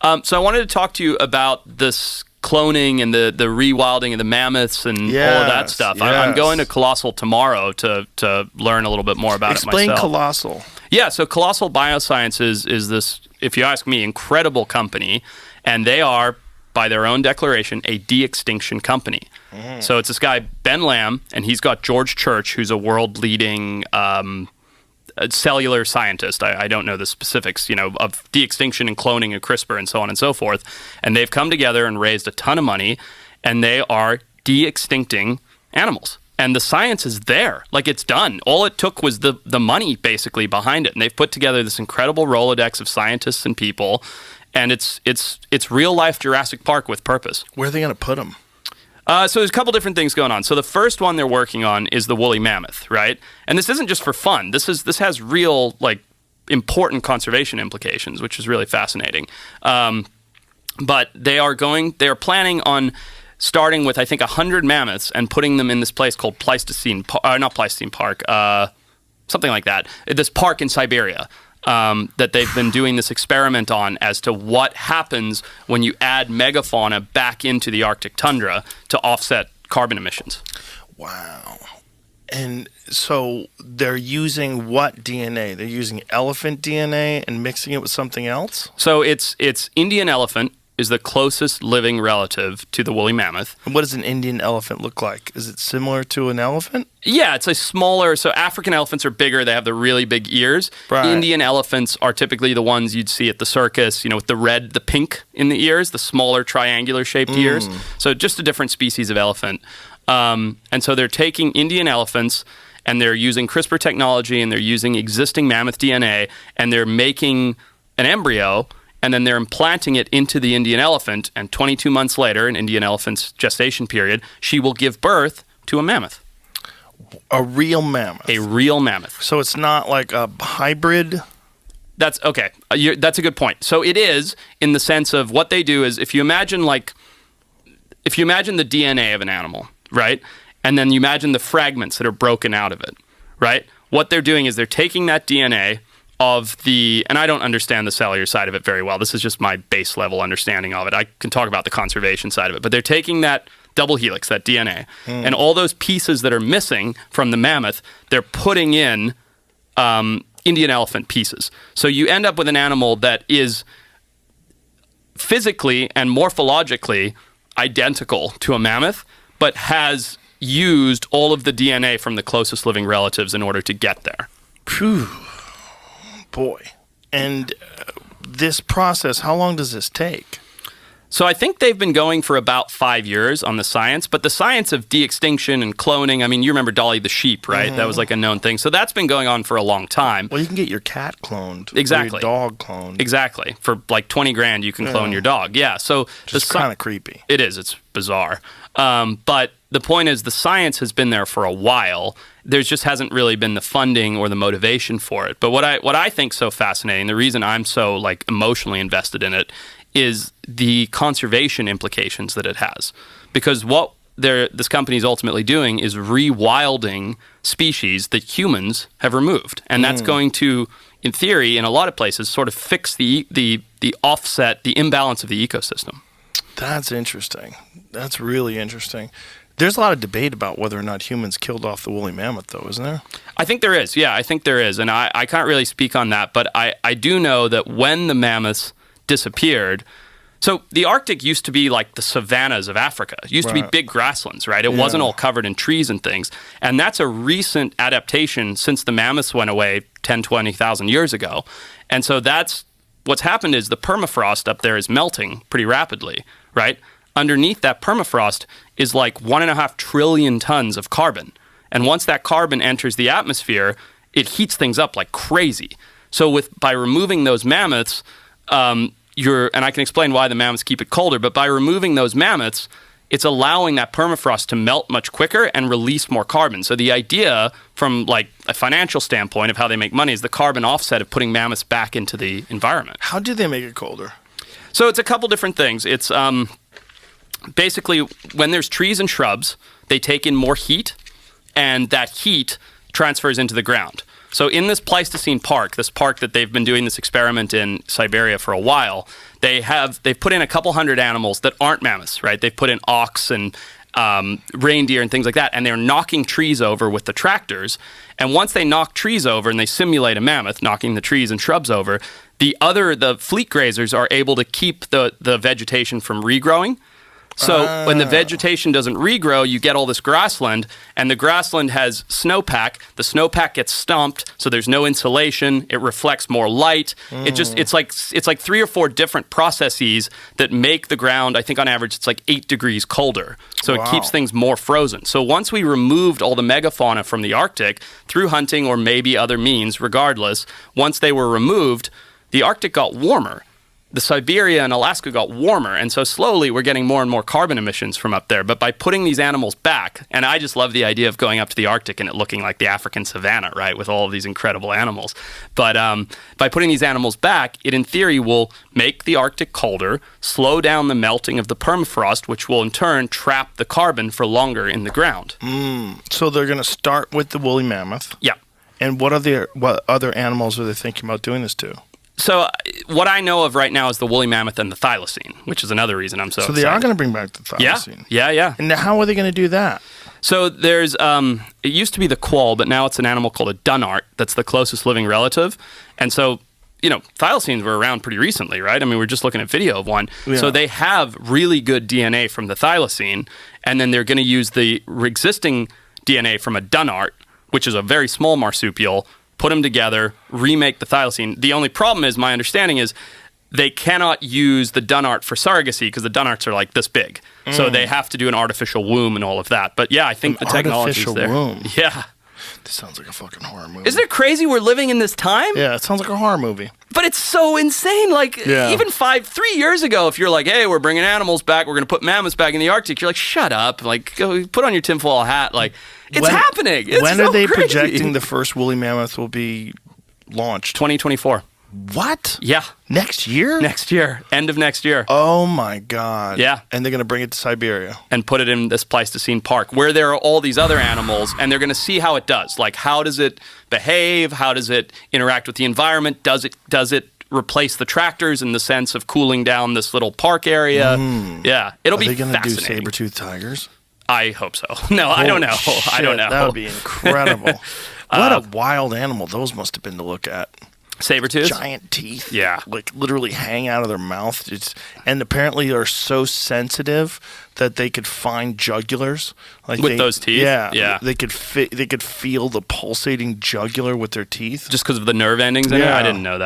So I wanted to talk to you about this cloning and the rewilding of the mammoths and all of that stuff. I'm going to Colossal tomorrow to learn a little bit more about it myself. Explain Colossal. Yeah, so Colossal Biosciences is this, if you ask me, incredible company, and they are, by their own declaration, a de-extinction company. So it's this guy, Ben Lamb, and he's got George Church, who's a world-leading cellular scientist. I don't know the specifics, of de-extinction and cloning and CRISPR and so on and so forth. And they've come together and raised a ton of money, and they are de-extincting animals. And the science is there. Like, it's done. All it took was the money, basically, behind it. And they've put together this incredible Rolodex of scientists and people, and it's real-life Jurassic Park with purpose. Where are they going to put them? So there's a couple different things going on. So the first one they're working on is the woolly mammoth, right? And this isn't just for fun. This has real, important conservation implications, which is really fascinating. But they are planning on starting with, I think, 100 mammoths and putting them in this place called not Pleistocene Park, something like that. This park in Siberia. That they've been doing this experiment on as to what happens when you add megafauna back into the Arctic tundra to offset carbon emissions. Wow. And so they're using what DNA? They're using elephant DNA and mixing it with something else? So it's Indian elephant is the closest living relative to the woolly mammoth. And what does an Indian elephant look like? Is it similar to an elephant? Yeah, it's a smaller. So African elephants are bigger. They have the really big ears. Right. Indian elephants are typically the ones you'd see at the circus, with the pink in the ears, the smaller triangular shaped ears. So just a different species of elephant. And so they're taking Indian elephants and they're using CRISPR technology and they're using existing mammoth DNA and they're making an embryo. And then they're implanting it into the Indian elephant, and 22 months later, an Indian elephant's gestation period, she will give birth to a mammoth. A real mammoth? A real mammoth. So it's not like a hybrid? That's okay. That's a good point. So it is, in the sense of what they do is, if you imagine the DNA of an animal, right? And then you imagine the fragments that are broken out of it, right? What they're doing is they're taking that DNA and I don't understand the cellular side of it very well. This is just my base level understanding of it. I can talk about the conservation side of it, but they're taking that double helix, that DNA, and all those pieces that are missing from the mammoth, they're putting in Indian elephant pieces. So you end up with an animal that is physically and morphologically identical to a mammoth, but has used all of the DNA from the closest living relatives in order to get there. Phew. Boy. And this process, how long does this take? So I think they've been going for about 5 years on the science, but the science of de-extinction and cloning, I mean, you remember Dolly the sheep, right? That was like a known thing. So that's been going on for a long time. Well, you can get your cat cloned. Exactly. Or your dog cloned. Exactly. For like $20,000, you can clone your dog. Yeah. So it's kind of creepy. It is. It's bizarre. But the point is the science has been there for a while. There just hasn't really been the funding or the motivation for it. But what I think so fascinating, the reason I'm so emotionally invested in it, is the conservation implications that it has. Because what this company is ultimately doing is rewilding species that humans have removed. And that's going to, in theory, in a lot of places, sort of fix the offset, the imbalance of the ecosystem. That's interesting. That's really interesting. There's a lot of debate about whether or not humans killed off the woolly mammoth, though, isn't there? I think there is. Yeah, I think there is. And I can't really speak on that. But I do know that when the mammoths disappeared, so the Arctic used to be like the savannas of Africa. It used to be big grasslands, right? It wasn't all covered in trees and things. And that's a recent adaptation since the mammoths went away 10, 20,000 years ago. And so that's what's happened is the permafrost up there is melting pretty rapidly, right? Underneath that permafrost is like 1.5 trillion tons of carbon. And once that carbon enters the atmosphere, it heats things up like crazy. So by removing those mammoths, and I can explain why the mammoths keep it colder, but by removing those mammoths, it's allowing that permafrost to melt much quicker and release more carbon. So the idea from like a financial standpoint of how they make money is the carbon offset of putting mammoths back into the environment. How do they make it colder? So it's a couple different things. It's basically when there's trees and shrubs, they take in more heat, and that heat transfers into the ground. So in this Pleistocene Park, this park that they've been doing this experiment in Siberia for a while, they've put in a couple hundred animals that aren't mammoths, right? They've put in ox and reindeer and things like that, and they're knocking trees over with the tractors. And once they knock trees over and they simulate a mammoth knocking the trees and shrubs over, the fleet grazers are able to keep the vegetation from regrowing. So when the vegetation doesn't regrow, you get all this grassland, and the grassland has snowpack. The snowpack gets stomped, so there's no insulation. It reflects more light. It's like 3 or 4 different processes that make the ground, I think on average, it's like 8 degrees colder. So it keeps things more frozen. So once we removed all the megafauna from the Arctic through hunting or maybe other means, regardless, once they were removed, the Arctic got warmer. The Siberia and Alaska got warmer, and so slowly we're getting more and more carbon emissions from up there. But by putting these animals back, and I just love the idea of going up to the Arctic and it looking like the African savanna, right, with all of these incredible animals. But by putting these animals back, it in theory will make the Arctic colder, slow down the melting of the permafrost, which will in turn trap the carbon for longer in the ground. So they're going to start with the woolly mammoth. Yeah. And what other animals are they thinking about doing this to? So what I know of right now is the woolly mammoth and the thylacine, which is another reason I'm so excited. So they are going to bring back the thylacine. Yeah. And how are they going to do that? So there's, it used to be the quoll, but now it's an animal called a dunnart that's the closest living relative. And so, thylacines were around pretty recently, right? I mean, we're just looking at video of one. Yeah. So they have really good DNA from the thylacine, and then they're going to use the existing DNA from a dunnart, which is a very small marsupial, put them together, remake the thylacine. The only problem is, my understanding is, they cannot use the dunnart for surrogacy because the dunnarts are like this big. So they have to do an artificial womb and all of that. But yeah, I think the technology is there. Womb. Yeah. This sounds like a fucking horror movie. Isn't it crazy we're living in this time? Yeah, it sounds like a horror movie. But it's so insane. Even 3 years ago, if you're like, hey, we're bringing animals back, we're going to put mammoths back in the Arctic, you're like, shut up. Go put on your tinfoil hat. It's happening. It's when so are they crazy. projecting the first woolly mammoth will be launched? 2024. What? Yeah. Next year? Next year. End of next year. Oh, my God. Yeah. And they're going to bring it to Siberia. And put it in this Pleistocene park where there are all these other animals, and they're going to see how it does. How does it behave? How does it interact with the environment? Does it replace the tractors in the sense of cooling down this little park area? Yeah. It'll be fascinating. Are they going to do saber-toothed tigers? I hope so. No, I don't know. Shit, I don't know. That would be incredible. What a wild animal those must have been to look at. Saber-tooths? Giant teeth. Yeah. Literally hang out of their mouth. And apparently are so sensitive that they could find jugulars. With those teeth? Yeah. They could feel the pulsating jugular with their teeth. Just because of the nerve endings in it? I didn't know that.